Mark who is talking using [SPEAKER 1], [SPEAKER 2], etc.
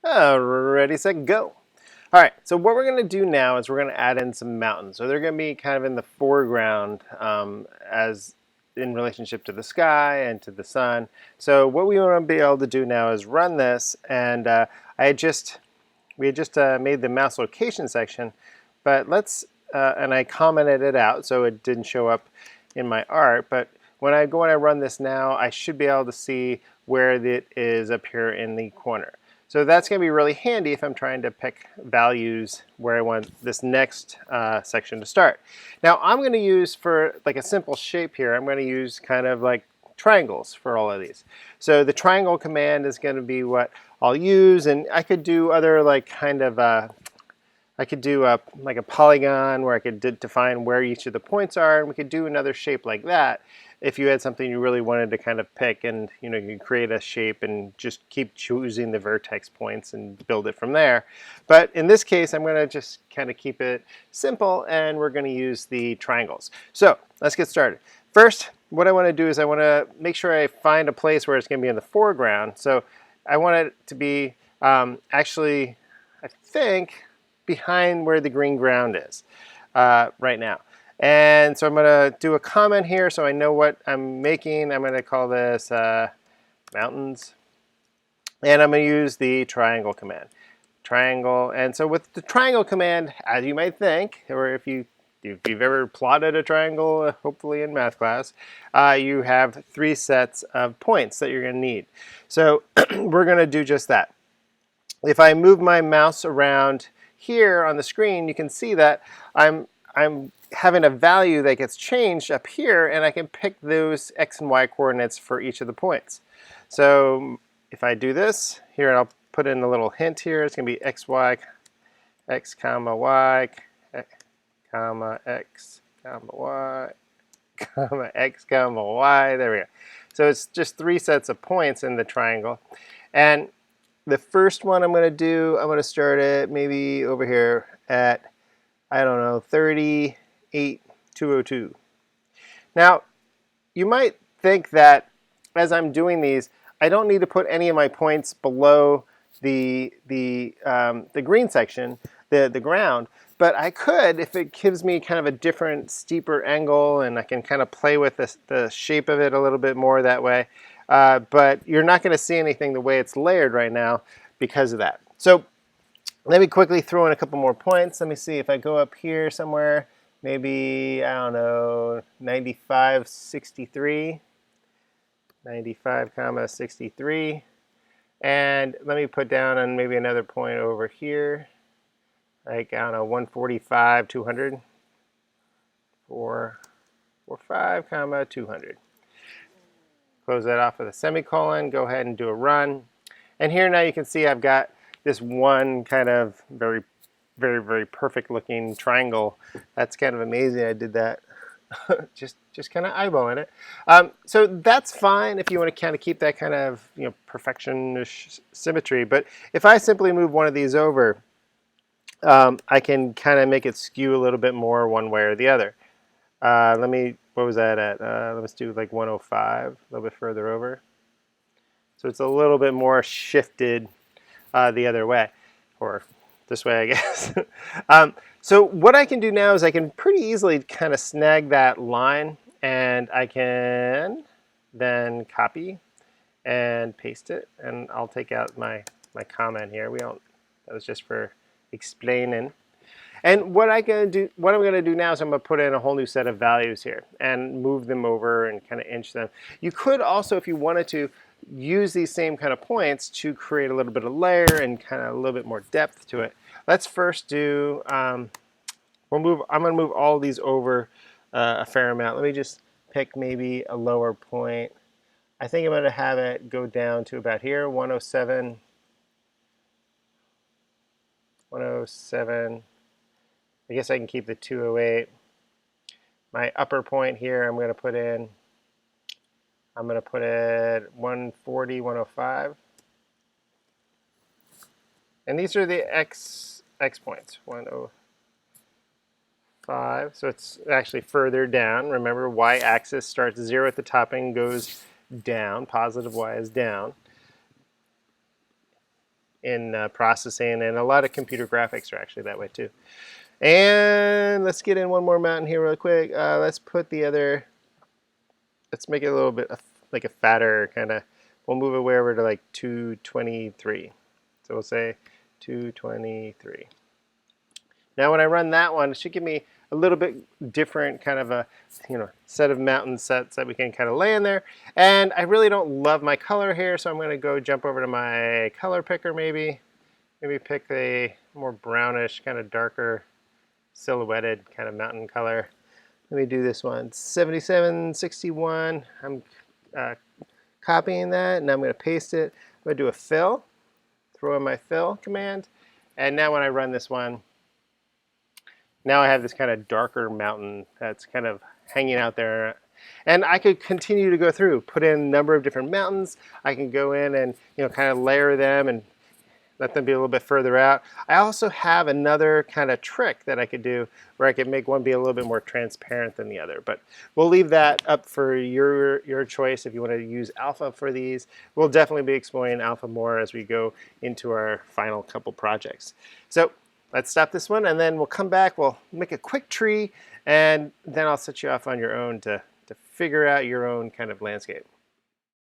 [SPEAKER 1] Ready, set, go. All right, so what we're going to do now is we're going to add in some mountains. So they're going to be kind of in the foreground as in relationship to the sky and to the sun. So what we want to be able to do now is run this, and we had just made the mouse location section, but and I commented it out so it didn't show up in my art, but when I go and I run this now, I should be able to see where it is up here in the corner. So that's going to be really handy if I'm trying to pick values where I want this next section to start. Now I'm going to use, for like a simple shape here, I'm going to use kind of like triangles for all of these. So the triangle command is going to be what I'll use, and I could do other like kind of I could do like a polygon where I could define where each of the points are, and we could do another shape like that if you had something you really wanted to kind of pick, and you could create a shape and just keep choosing the vertex points and build it from there. But in this case, I'm going to just kind of keep it simple, and we're going to use the triangles. So let's get started. First, what I want to do is I want to make sure I find a place where it's going to be in the foreground. So I want it to be actually, I think, behind where the green ground is right now. And so I'm going to do a comment here so I know what I'm making. I'm going to call this mountains. And I'm going to use the triangle command. Triangle. And so with the triangle command, as you might think, or if you've ever plotted a triangle, hopefully in math class, you have 3 sets of points that you're going to need. So we're going to do just that. If I move my mouse around here on the screen, you can see that I'm having a value that gets changed up here, and I can pick those x and y coordinates for each of the points. So if I do this here, and I'll put in a little hint here, it's going to be x, y, x, comma, y, comma, x, comma, y, comma, x, comma, y. There we go. So it's just 3 sets of points in the triangle. And the first one I'm going to do, I'm going to start it maybe over here at, I don't know, 38,202. Now, you might think that as I'm doing these, I don't need to put any of my points below the green section, the ground, but I could if it gives me kind of a different, steeper angle, and I can kind of play with the shape of it a little bit more that way. But you're not going to see anything the way it's layered right now because of that. So let me quickly throw in a couple more points. Let me see if I go up here somewhere, maybe, I don't know, 95.63, 95 comma 63. And let me put down on maybe another point over here, like, I don't know, 145, 200, 445 comma 200. Close that off with a semicolon, go ahead and do a run. And here now you can see I've got this one kind of very, very, very perfect looking triangle. That's kind of amazing I did that. just kind of eyeballing it. So that's fine if you want to kind of keep that kind of perfection-ish symmetry. But if I simply move one of these over, I can kind of make it skew a little bit more one way or the other. What was that at? Let's do like 105, a little bit further over. So it's a little bit more shifted the other way, or this way, I guess. So what I can do now is I can pretty easily kind of snag that line, and I can then copy and paste it, and I'll take out my comment here. That was just for explaining. And what I'm going to do now is I'm going to put in a whole new set of values here and move them over and kind of inch them. You could also, if you wanted to, use these same kind of points to create a little bit of layer and kind of a little bit more depth to it. Let's first do, I'm going to move all of these over a fair amount. Let me just pick maybe a lower point. I think I'm going to have it go down to about here, 107, 107. I guess I can keep the 208. My upper point here, I'm going to put it 140, 105. And these are the x points, 105. So it's actually further down. Remember, y-axis starts 0 at the top and goes down. Positive y is down. in processing, and a lot of computer graphics are actually that way too. And let's get in one more mountain here real quick. Let's put the other, let's make it a little bit like a fatter kind of, we'll move it way over to like 223. So we'll say 223. Now when I run that one, it should give me a little bit different kind of a set of mountain sets that we can kind of lay in there. And I really don't love my color here, so I'm going to go jump over to my color picker maybe. Maybe pick a more brownish, kind of darker, silhouetted kind of mountain color. Let me do this one, 7761. I'm copying that, and I'm going to paste it. I'm going to do a fill, throw in my fill command, and now when I run this one, now I have this kind of darker mountain that's kind of hanging out there. And I could continue to go through, put in a number of different mountains. I can go in and kind of layer them and let them be a little bit further out. I also have another kind of trick that I could do where I could make one be a little bit more transparent than the other. But we'll leave that up for your choice if you want to use alpha for these. We'll definitely be exploring alpha more as we go into our final couple projects. So let's stop this one, and then we'll come back. We'll make a quick tree, and then I'll set you off on your own to figure out your own kind of landscape.